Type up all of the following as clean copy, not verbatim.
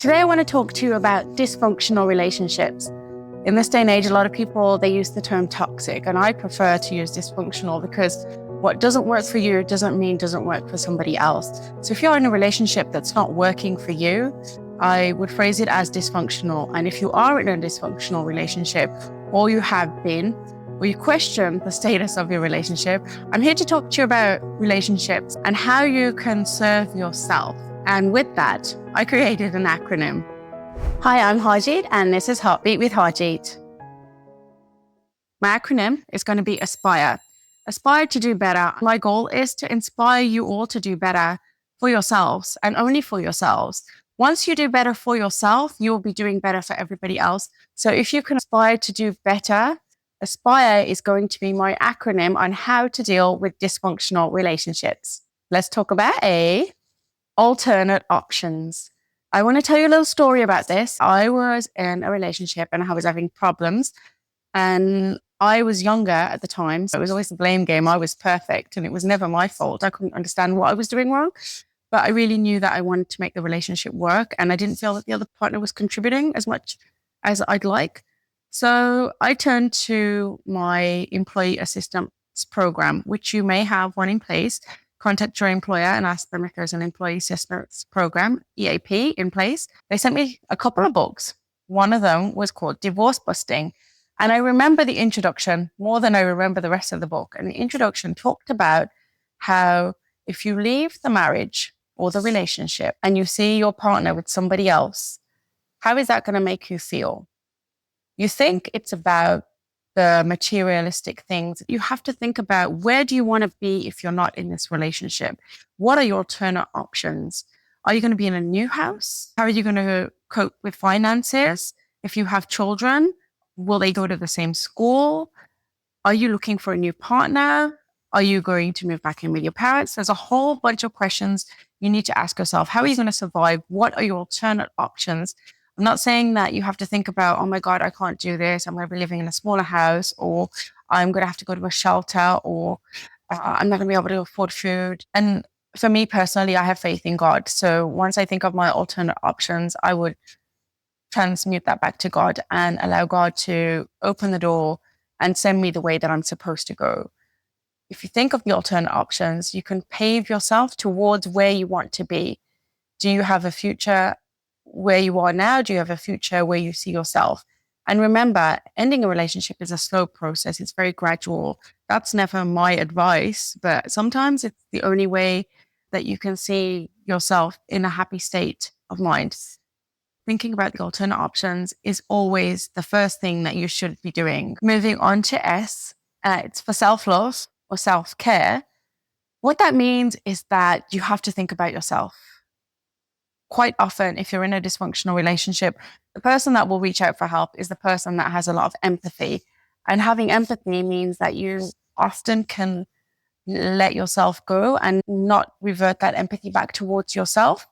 Today, I want to talk to you about dysfunctional relationships. In this day and age, a lot of people, they use the term toxic, and I prefer to use dysfunctional because what doesn't work for you doesn't mean doesn't work for somebody else. So if you're in a relationship that's not working for you, I would phrase it as dysfunctional. And if you are in a dysfunctional relationship, or you have been, or you question the status of your relationship, I'm here to talk to you about relationships and how you can serve yourself. And with that, I created an acronym. Hi, I'm Harjeet, and this is Heartbeat with Harjeet. My acronym is going to be ASPIRE. Aspire to do better. My goal is to inspire you all to do better for yourselves and only for yourselves. Once you do better for yourself, you'll be doing better for everybody else. So if you can aspire to do better, ASPIRE is going to be my acronym on how to deal with dysfunctional relationships. Let's talk about alternate options. I want to tell you a little story about this. I was in a relationship and I was having problems, and I was younger at the time. So it was always the blame game. I was perfect and it was never my fault. I couldn't understand what I was doing wrong, but I really knew that I wanted to make the relationship work, and I didn't feel that the other partner was contributing as much as I'd like. So I turned to my employee assistance program, which you may have one in place. Contact your employer and ask them if there's an employee assistance program, EAP, in place. They sent me a couple of books. One of them was called Divorce Busting. And I remember the introduction more than I remember the rest of the book. And the introduction talked about how if you leave the marriage or the relationship and you see your partner with somebody else, how is that going to make you feel? You think it's about the materialistic things. You have to think about, where do you want to be if you're not in this relationship? What are your alternate options? Are you going to be in a new house? How are you going to cope with finances? If you have children, will they go to the same school? Are you looking for a new partner? Are you going to move back in with your parents? There's a whole bunch of questions you need to ask yourself. How are you going to survive? What are your alternate options? I'm not saying that you have to think about, oh my God, I can't do this. I'm going to be living in a smaller house, or I'm going to have to go to a shelter, or I'm not going to be able to afford food. And for me personally, I have faith in God. So once I think of my alternate options, I would transmute that back to God and allow God to open the door and send me the way that I'm supposed to go. If you think of the alternate options, you can pave yourself towards where you want to be. Do you have a future where you are now? Do you have a future where you see yourself? And remember, ending a relationship is a slow process. It's very gradual. That's never my advice, but sometimes it's the only way that you can see yourself in a happy state of mind. Thinking about the alternate options is always the first thing that you should be doing. Moving on to S, it's for self-love or self-care. What that means is that you have to think about yourself. Quite often, if you're in a dysfunctional relationship, the person that will reach out for help is the person that has a lot of empathy. And having empathy means that you often can let yourself go and not revert that empathy back towards yourself.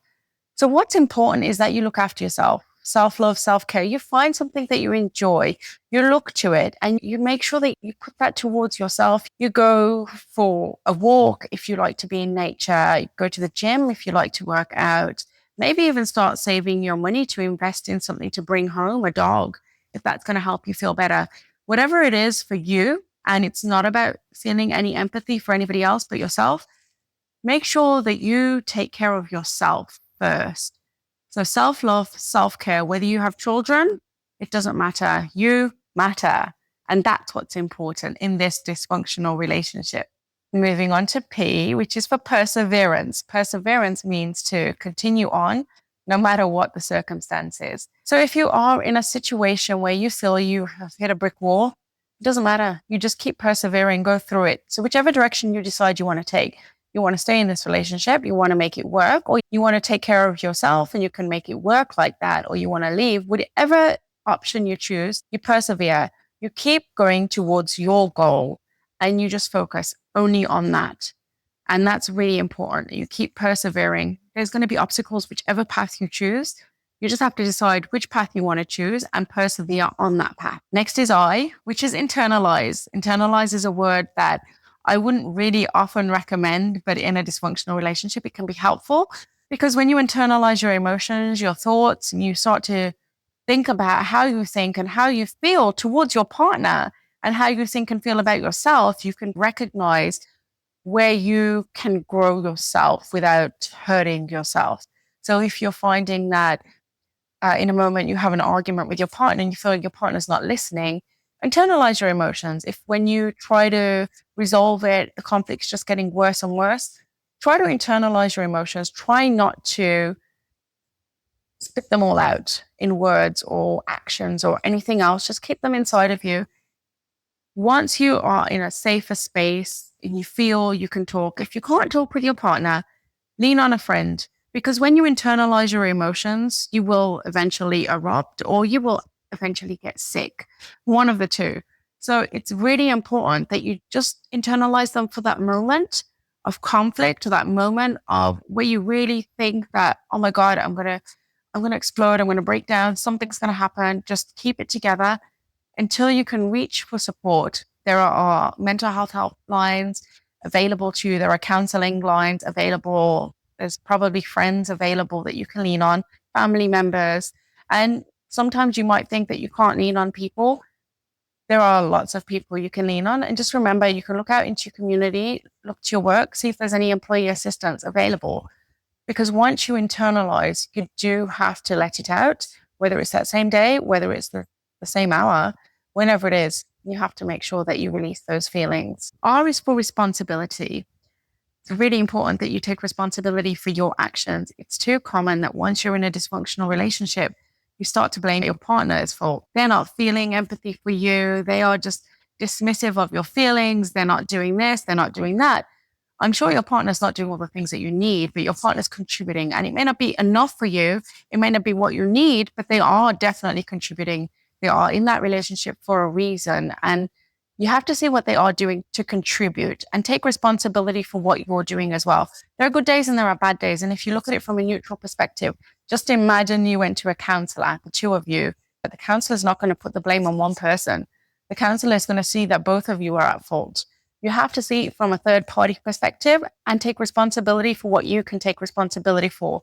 So what's important is that you look after yourself. Self-love, self-care. You find something that you enjoy, you look to it, and you make sure that you put that towards yourself. You go for a walk if you like to be in nature. You go to the gym if you like to work out. Maybe even start saving your money to invest in something to bring home, a dog, if that's going to help you feel better. Whatever it is for you, and it's not about feeling any empathy for anybody else but yourself, make sure that you take care of yourself first. So self-love, self-care, whether you have children, it doesn't matter. You matter. And that's what's important in this dysfunctional relationship. Moving on to P, which is for perseverance. Perseverance means to continue on no matter what the circumstances. So if you are in a situation where you feel you have hit a brick wall, it doesn't matter. You just keep persevering, go through it. So whichever direction you decide you want to take, you want to stay in this relationship, you want to make it work, or you want to take care of yourself and you can make it work like that, or you want to leave, whatever option you choose, you persevere. You keep going towards your goal and you just focus only on that. And that's really important. You keep persevering. There's going to be obstacles, whichever path you choose. You just have to decide which path you want to choose and persevere on that path. Next is I, which is internalize. Internalize is a word that I wouldn't really often recommend, but in a dysfunctional relationship, it can be helpful Because when you internalize your emotions, your thoughts, and you start to think about how you think and how you feel towards your partner and how you think and feel about yourself, you can recognize where you can grow yourself without hurting yourself. So if you're finding that in a moment you have an argument with your partner and you feel like your partner's not listening, internalize your emotions. If when you try to resolve it, the conflict's just getting worse and worse, try to internalize your emotions. Try not to spit them all out in words or actions or anything else. Just keep them inside of you. Once you are in a safer space and you feel you can talk, if you can't talk with your partner, lean on a friend. Because when you internalize your emotions, you will eventually erupt or you will eventually get sick. One of the two. So it's really important that you just internalize them for that moment of conflict, or that moment of where you really think that, oh my God, I'm gonna explode, I'm gonna break down, something's gonna happen. Just keep it together until you can reach for support. There are mental health helplines available to you. There are counseling lines available. There's probably friends available that you can lean on, family members. And sometimes you might think that you can't lean on people. There are lots of people you can lean on. And just remember, you can look out into your community, look to your work, see if there's any employee assistance available. Because once you internalize, you do have to let it out, whether it's that same day, whether it's the same hour, whenever it is, you have to make sure that you release those feelings. R is for responsibility. It's really important that you take responsibility for your actions. It's too common that once you're in a dysfunctional relationship, you start to blame your partner's fault. They're not feeling empathy for you. They are just dismissive of your feelings. They're not doing this. They're not doing that. I'm sure your partner's not doing all the things that you need, but your partner's contributing. And it may not be enough for you. It may not be what you need, but they are definitely contributing. They are in that relationship for a reason. And you have to see what they are doing to contribute and take responsibility for what you're doing as well. There are good days and there are bad days. And if you look at it from a neutral perspective, just imagine you went to a counselor, the two of you, but the counselor is not going to put the blame on one person. The counselor is going to see that both of you are at fault. You have to see it from a third party perspective and take responsibility for what you can take responsibility for.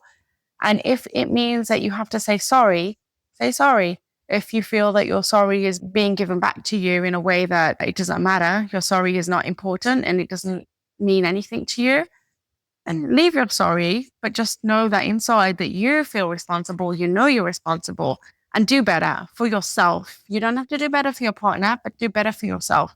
And if it means that you have to say sorry, say sorry. If you feel that your sorry is being given back to you in a way that it doesn't matter, your sorry is not important and it doesn't mean anything to you, and leave your sorry, but just know that inside that you feel responsible, you know you're responsible, and do better for yourself. You don't have to do better for your partner, but do better for yourself.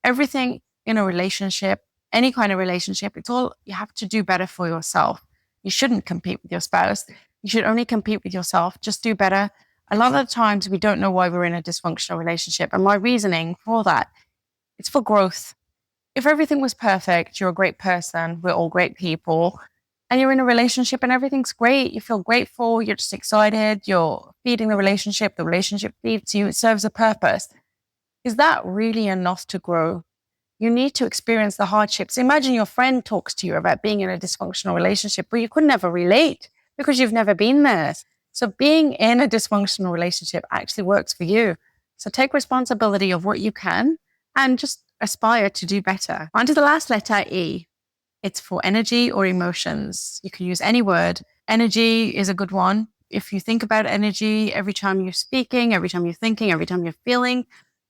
Everything in a relationship, any kind of relationship, it's all, you have to do better for yourself. You shouldn't compete with your spouse. You should only compete with yourself. Just do better. A lot of the times we don't know why we're in a dysfunctional relationship. And my reasoning for that, it's for growth. If everything was perfect, you're a great person, we're all great people, and you're in a relationship and everything's great, you feel grateful, you're just excited, you're feeding the relationship feeds you, it serves a purpose. Is that really enough to grow? You need to experience the hardships. Imagine your friend talks to you about being in a dysfunctional relationship, but you could never relate because you've never been there. So being in a dysfunctional relationship actually works for you. So take responsibility of what you can and just aspire to do better. On to the last letter, E. It's for energy or emotions. You can use any word. Energy is a good one. If you think about energy, every time you're speaking, every time you're thinking, every time you're feeling,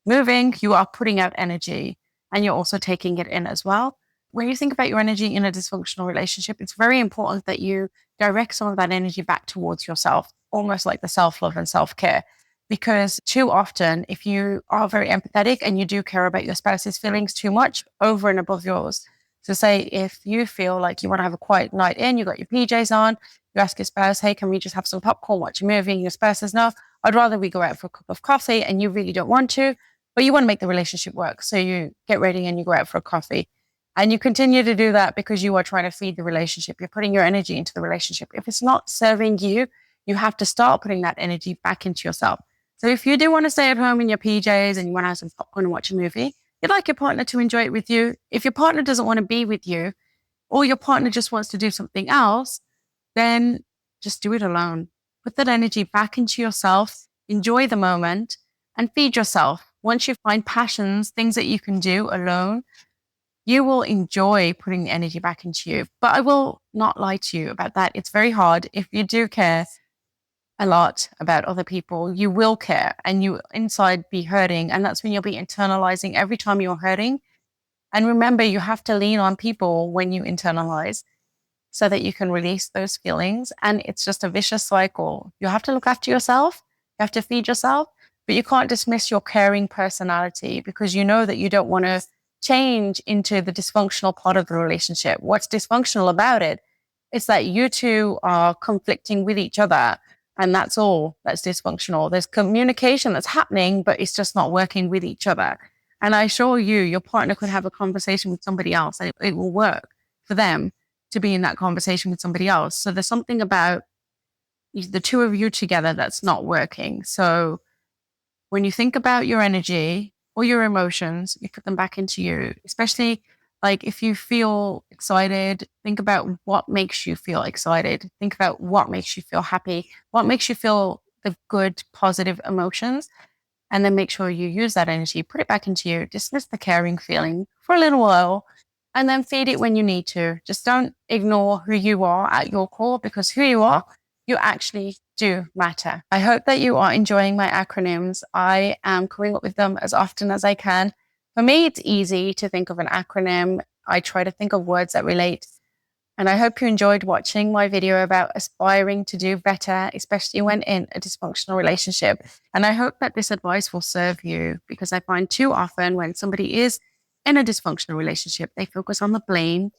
moving, you are putting out energy and you're also taking it in as well. When you think about your energy in a dysfunctional relationship, it's very important that you direct some of that energy back towards yourself, almost like the self-love and self-care. Because too often, if you are very empathetic and you do care about your spouse's feelings too much over and above yours. So say if you feel like you want to have a quiet night in, you got your PJs on, you ask your spouse, hey, can we just have some popcorn, watch a movie? And your spouse says, no, I'd rather we go out for a cup of coffee, and you really don't want to, but you want to make the relationship work. So you get ready and you go out for a coffee. And you continue to do that because you are trying to feed the relationship. You're putting your energy into the relationship. If it's not serving you, you have to start putting that energy back into yourself. So if you do want to stay at home in your PJs and you want to have some popcorn and watch a movie, you'd like your partner to enjoy it with you. If your partner doesn't want to be with you, or your partner just wants to do something else, then just do it alone. Put that energy back into yourself, enjoy the moment, and feed yourself. Once you find passions, things that you can do alone, you will enjoy putting the energy back into you. But I will not lie to you about that. It's very hard. If you do care a lot about other people, you will care and you inside be hurting. And that's when you'll be internalizing every time you're hurting. And remember, you have to lean on people when you internalize so that you can release those feelings. And it's just a vicious cycle. You have to look after yourself. You have to feed yourself, but you can't dismiss your caring personality because you know that you don't want to change into the dysfunctional part of the relationship. What's dysfunctional about it is that you two are conflicting with each other. And that's all that's dysfunctional. There's communication that's happening, but it's just not working with each other. And I assure you, your partner could have a conversation with somebody else and it will work for them to be in that conversation with somebody else. So there's something about the two of you together that's not working. So when you think about your energy or your emotions, you put them back into you, especially like if you feel excited, think about what makes you feel excited. Think about what makes you feel happy, what makes you feel the good, positive emotions. And then make sure you use that energy, put it back into you, dismiss the caring feeling for a little while, and then feed it when you need to. Just don't ignore who you are at your core, because who you are, you actually do matter. I hope that you are enjoying my acronyms. I am coming up with them as often as I can. For me, it's easy to think of an acronym. I try to think of words that relate. And I hope you enjoyed watching my video about aspiring to do better, especially when in a dysfunctional relationship. And I hope that this advice will serve you, because I find too often when somebody is in a dysfunctional relationship, they focus on the blame.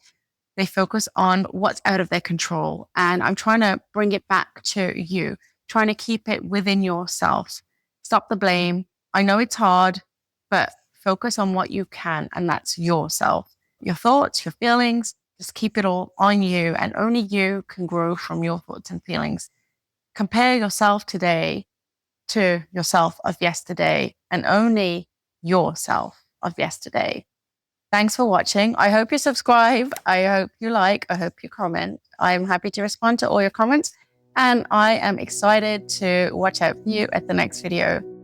They focus on what's out of their control. And I'm trying to bring it back to you, trying to keep it within yourself. Stop the blame. I know it's hard, but focus on what you can, and that's yourself. Your thoughts, your feelings, just keep it all on you, and only you can grow from your thoughts and feelings. Compare yourself today to yourself of yesterday, and only yourself of yesterday. Thanks for watching. I hope you subscribe. I hope you like. I hope you comment. I'm happy to respond to all your comments, and I am excited to watch out for you at the next video.